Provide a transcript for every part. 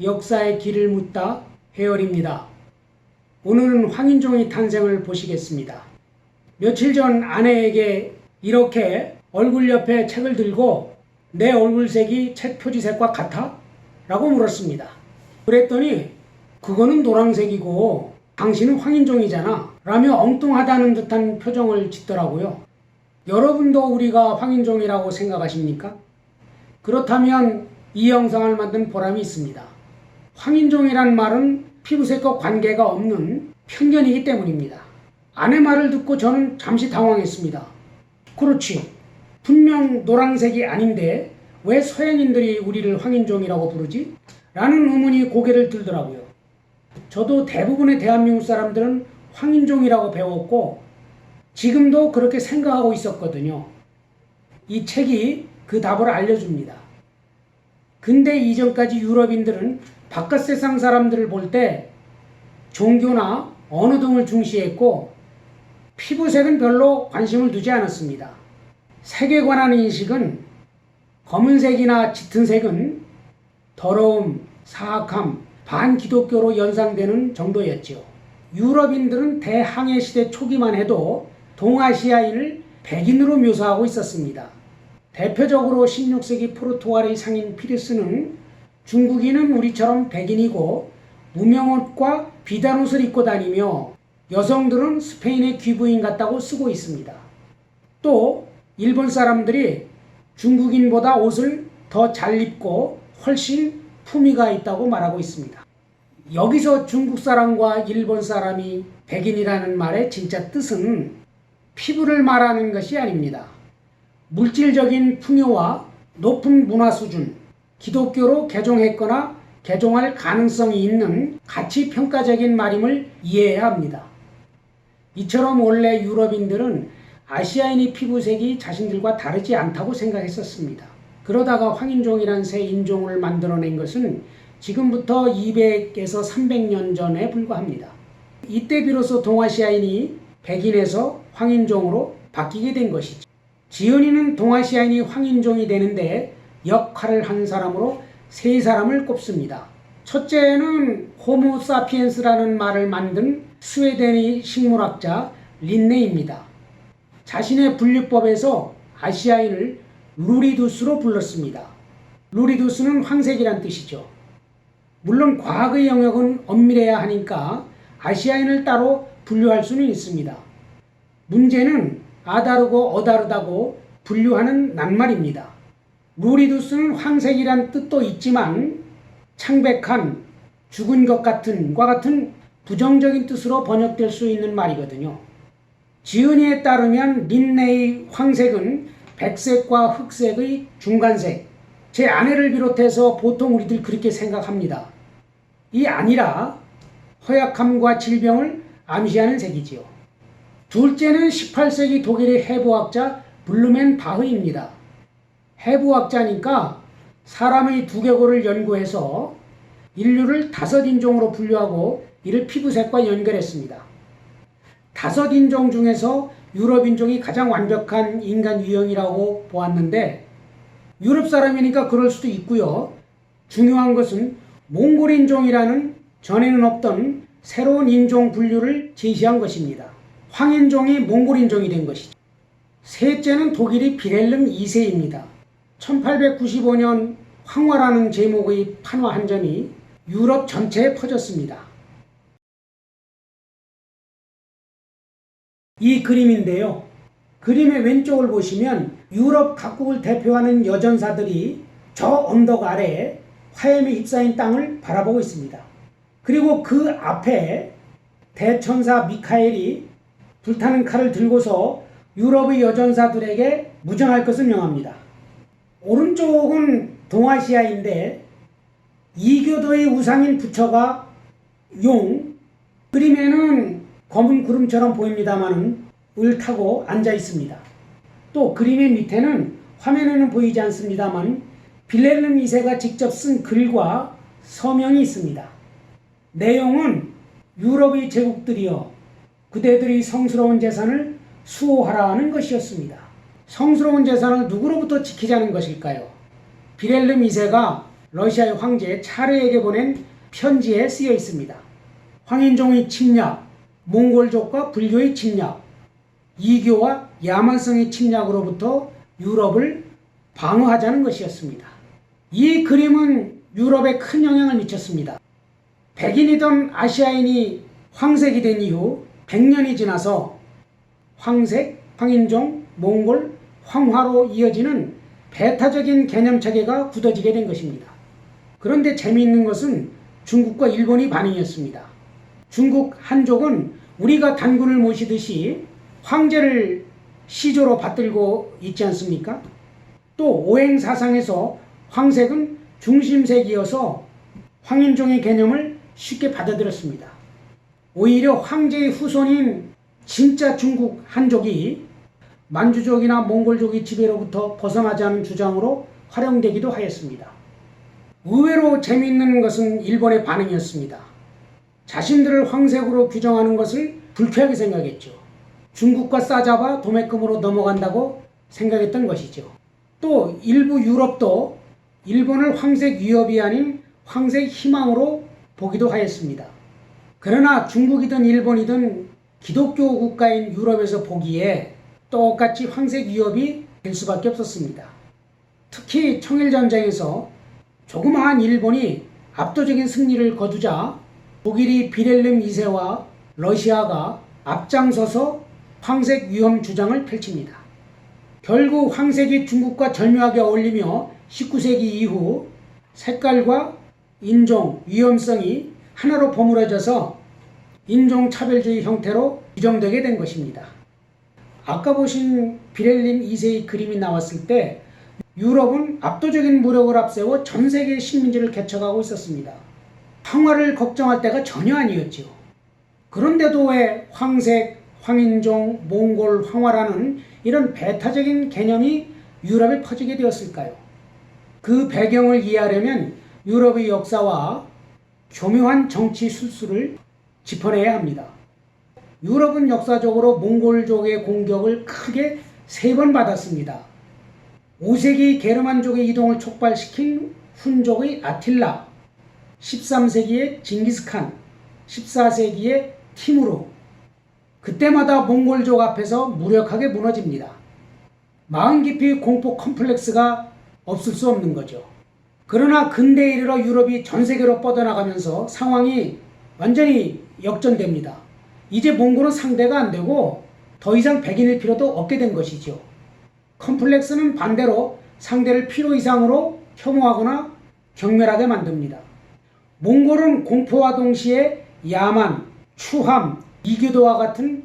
역사의 길을 묻다 해열입니다. 오늘은 황인종의 탄생을 보시겠습니다. 며칠 전 아내에게 이렇게 얼굴 옆에 책을 들고 내 얼굴색이 책 표지색과 같아? 라고 물었습니다. 그랬더니 그거는 노란색이고 당신은 황인종이잖아 라며 엉뚱하다는 듯한 표정을 짓더라고요. 여러분도 우리가 황인종이라고 생각하십니까? 그렇다면 이 영상을 만든 보람이 있습니다. 황인종이란 말은 피부색과 관계가 없는 편견이기 때문입니다. 아내 말을 듣고 저는 잠시 당황했습니다. 그렇지. 분명 노란색이 아닌데 왜 서양인들이 우리를 황인종이라고 부르지? 라는 의문이 고개를 들더라고요. 저도 대부분의 대한민국 사람들은 황인종이라고 배웠고 지금도 그렇게 생각하고 있었거든요. 이 책이 그 답을 알려줍니다. 근대 이전까지 유럽인들은 바깥 세상 사람들을 볼 때 종교나 언어 등을 중시했고 피부색은 별로 관심을 두지 않았습니다. 색에 관한 인식은 검은색이나 짙은 색은 더러움, 사악함, 반기독교로 연상되는 정도였죠. 유럽인들은 대항해 시대 초기만 해도 동아시아인을 백인으로 묘사하고 있었습니다. 대표적으로 16세기 포르투갈의 상인 피르스는 중국인은 우리처럼 백인이고 무명옷과 비단 옷을 입고 다니며 여성들은 스페인의 귀부인 같다고 쓰고 있습니다. 또 일본 사람들이 중국인보다 옷을 더 잘 입고 훨씬 품위가 있다고 말하고 있습니다. 여기서 중국 사람과 일본 사람이 백인이라는 말의 진짜 뜻은 피부를 말하는 것이 아닙니다. 물질적인 풍요와 높은 문화 수준, 기독교로 개종했거나 개종할 가능성이 있는 가치 평가적인 말임을 이해해야 합니다. 이처럼 원래 유럽인들은 아시아인의 피부색이 자신들과 다르지 않다고 생각했었습니다. 그러다가 황인종이란 새 인종을 만들어낸 것은 지금부터 200에서 300년 전에 불과합니다. 이때 비로소 동아시아인이 백인에서 황인종으로 바뀌게 된 것이죠. 지은이는 동아시아인이 황인종이 되는데 역할을 한 사람으로 세 사람을 꼽습니다. 첫째는 호모사피엔스라는 말을 만든 스웨덴의 식물학자 린네입니다. 자신의 분류법에서 아시아인을 루리두스로 불렀습니다. 루리두스는 황색이란 뜻이죠. 물론 과학의 영역은 엄밀해야 하니까 아시아인을 따로 분류할 수는 있습니다. 문제는 아다르고 어다르다고 분류하는 낱말입니다. 루리두스는 황색이란 뜻도 있지만 창백한, 죽은 것 같은과 같은 부정적인 뜻으로 번역될 수 있는 말이거든요. 지은이에 따르면 린네의 황색은 백색과 흑색의 중간색, 제 아내를 비롯해서 보통 우리들 그렇게 생각합니다. 이 아니라 허약함과 질병을 암시하는 색이지요. 둘째는 18세기 독일의 해부학자 블루멘 바흐입니다. 해부학자니까 사람의 두개골을 연구해서 인류를 5인종으로 분류하고 이를 피부색과 연결했습니다. 5인종 중에서 유럽인종이 가장 완벽한 인간 유형이라고 보았는데 유럽 사람이니까 그럴 수도 있고요. 중요한 것은 몽골인종이라는 전에는 없던 새로운 인종 분류를 제시한 것입니다. 황인종이 몽골인종이 된 것이죠. 셋째는 독일의 빌헬름 2세입니다. 1895년 황화라는 제목의 판화 한 점이 유럽 전체에 퍼졌습니다. 이 그림인데요. 그림의 왼쪽을 보시면 유럽 각국을 대표하는 여전사들이 저 언덕 아래에 화염에 휩싸인 땅을 바라보고 있습니다. 그리고 그 앞에 대천사 미카엘이 불타는 칼을 들고서 유럽의 여전사들에게 무정할 것을 명합니다. 오른쪽은 동아시아인데 이교도의 우상인 부처가 용, 그림에는 검은 구름처럼 보입니다만 을 타고 앉아 있습니다. 또 그림의 밑에는 화면에는 보이지 않습니다만 빌헬름 2세가 직접 쓴 글과 서명이 있습니다. 내용은 유럽의 제국들이여 그대들의 성스러운 재산을 수호하라는 것이었습니다. 성스러운 재산을 누구로부터 지키자는 것일까요? 빌헬름 2세가 러시아의 황제 차르에게 보낸 편지에 쓰여 있습니다. 황인종의 침략, 몽골족과 불교의 침략, 이교와 야만성의 침략으로부터 유럽을 방어하자는 것이었습니다. 이 그림은 유럽에 큰 영향을 미쳤습니다. 백인이던 아시아인이 황색이 된 이후 100년이 지나서 황색, 황인종, 몽골, 황화로 이어지는 배타적인 개념 체계가 굳어지게 된 것입니다. 그런데 재미있는 것은 중국과 일본이 반응이었습니다. 중국 한족은 우리가 단군을 모시듯이 황제를 시조로 받들고 있지 않습니까? 또 오행사상에서 황색은 중심색이어서 황인종의 개념을 쉽게 받아들였습니다. 오히려 황제의 후손인 진짜 중국 한족이 만주족이나 몽골족의 지배로부터 벗어나지 않은 주장으로 활용되기도 하였습니다. 의외로 재미있는 것은 일본의 반응이었습니다. 자신들을 황색으로 규정하는 것을 불쾌하게 생각했죠. 중국과 싸잡아 도매금으로 넘어간다고 생각했던 것이죠. 또 일부 유럽도 일본을 황색 위협이 아닌 황색 희망으로 보기도 하였습니다. 그러나 중국이든 일본이든 기독교 국가인 유럽에서 보기에 똑같이 황색 위협이 될 수밖에 없었습니다. 특히 청일전쟁에서 조그마한 일본이 압도적인 승리를 거두자 독일이 비렐름 2세와 러시아가 앞장서서 황색 위험 주장을 펼칩니다. 결국 황색이 중국과 절묘하게 어울리며 19세기 이후 색깔과 인종, 위험성이 하나로 버무려져서 인종차별주의 형태로 규정되게 된 것입니다. 아까 보신 비렐름 2세의 그림이 나왔을 때 유럽은 압도적인 무력을 앞세워 전 세계 식민지를 개척하고 있었습니다. 황화를 걱정할 때가 전혀 아니었죠. 그런데도 왜 황색, 황인종, 몽골, 황화라는 이런 배타적인 개념이 유럽에 퍼지게 되었을까요? 그 배경을 이해하려면 유럽의 역사와 교묘한 정치 술수를 짚어내야 합니다. 유럽은 역사적으로 몽골족의 공격을 크게 3번 받았습니다. 5세기 게르만족의 이동을 촉발시킨 훈족의 아틸라, 13세기의 징기스칸, 14세기의 티무르. 그때마다 몽골족 앞에서 무력하게 무너집니다. 마음 깊이 공포 컴플렉스가 없을 수 없는 거죠. 그러나 근대에 이르러 유럽이 전 세계로 뻗어나가면서 상황이 완전히 역전됩니다. 이제 몽골은 상대가 안 되고 더 이상 백인일 필요도 없게 된 것이죠. 컴플렉스는 반대로 상대를 필요 이상으로 혐오하거나 경멸하게 만듭니다. 몽골은 공포와 동시에 야만, 추함, 이교도와 같은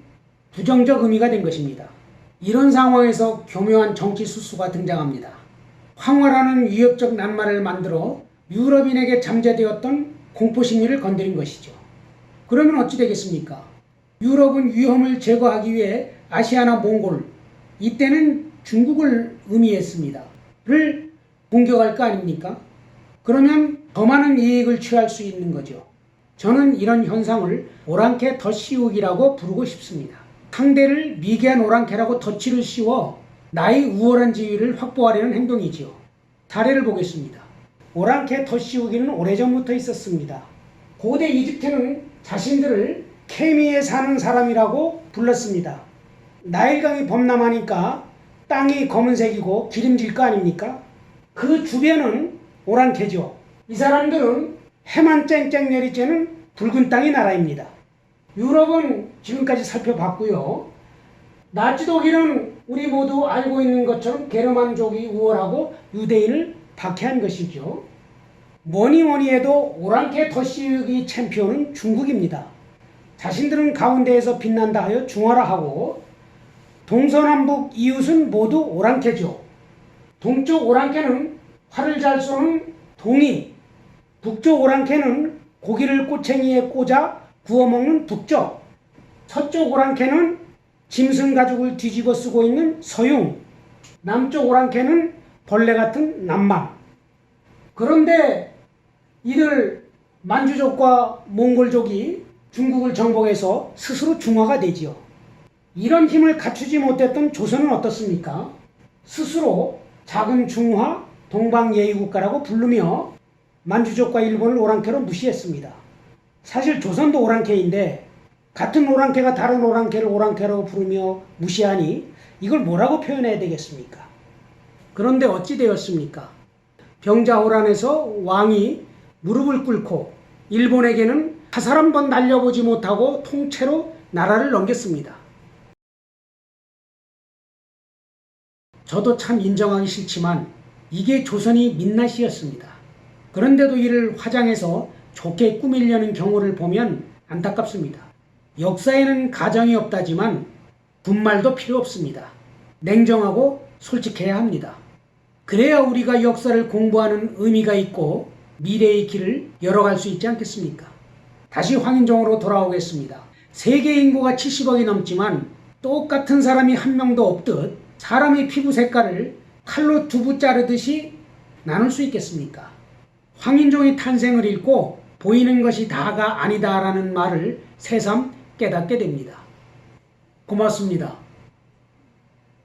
부정적 의미가 된 것입니다. 이런 상황에서 교묘한 정치 수수가 등장합니다. 황화라는 위협적 낱말을 만들어 유럽인에게 잠재되었던 공포심리를 건드린 것이죠. 그러면 어찌 되겠습니까? 유럽은 위험을 제거하기 위해 아시아나 몽골, 이때는 중국을 의미했습니다. 를 공격할 거 아닙니까? 그러면 더 많은 이익을 취할 수 있는 거죠. 저는 이런 현상을 오랑캐 덧씌우기라고 부르고 싶습니다. 상대를 미개한 오랑캐라고 덧치를 씌워 나의 우월한 지위를 확보하려는 행동이지요. 사례를 보겠습니다. 오랑캐 덧씌우기는 오래전부터 있었습니다. 고대 이집트는 자신들을 케미에 사는 사람이라고 불렀습니다. 나일강이 범람하니까 땅이 검은색이고 기름질 거 아닙니까? 그 주변은 오랑캐죠. 이 사람들은 해만 쨍쨍 내리쬐는 붉은 땅의 나라입니다. 유럽은 지금까지 살펴봤고요. 나치 독일은 우리 모두 알고 있는 것처럼 게르만족이 우월하고 유대인을 박해한 것이죠. 뭐니 해도 오랑캐 덧씌우기 챔피언은 중국입니다. 자신들은 가운데에서 빛난다 하여 중화라하고 동서남북 이웃은 모두 오랑캐죠. 동쪽 오랑캐는 활을 잘 쏘는 동이, 북쪽 오랑캐는 고기를 꼬챙이에 꽂아 구워먹는 북쪽, 서쪽 오랑캐는 짐승 가죽을 뒤집어 쓰고 있는 서융, 남쪽 오랑캐는 벌레 같은 남방. 그런데 이들 만주족과 몽골족이 중국을 정복해서 스스로 중화가 되지요. 이런 힘을 갖추지 못했던 조선은 어떻습니까? 스스로 작은 중화 동방예의국가라고 부르며 만주족과 일본을 오랑캐로 무시했습니다. 사실 조선도 오랑캐인데 같은 오랑캐가 다른 오랑캐를 오랑캐라고 부르며 무시하니 이걸 뭐라고 표현해야 되겠습니까? 그런데 어찌 되었습니까? 병자호란에서 왕이 무릎을 꿇고 일본에게는 화살 한 번 날려보지 못하고 통째로 나라를 넘겼습니다. 저도 참 인정하기 싫지만 이게 조선이 민낯이었습니다. 그런데도 이를 화장해서 좋게 꾸미려는 경우를 보면 안타깝습니다. 역사에는 가정이 없다지만 분말도 필요 없습니다. 냉정하고 솔직해야 합니다. 그래야 우리가 역사를 공부하는 의미가 있고 미래의 길을 열어갈 수 있지 않겠습니까? 다시 황인종으로 돌아오겠습니다. 세계 인구가 70억이 넘지만 똑같은 사람이 한 명도 없듯 사람의 피부 색깔을 칼로 두부 자르듯이 나눌 수 있겠습니까? 황인종의 탄생을 읽고 보이는 것이 다가 아니다라는 말을 새삼 깨닫게 됩니다. 고맙습니다.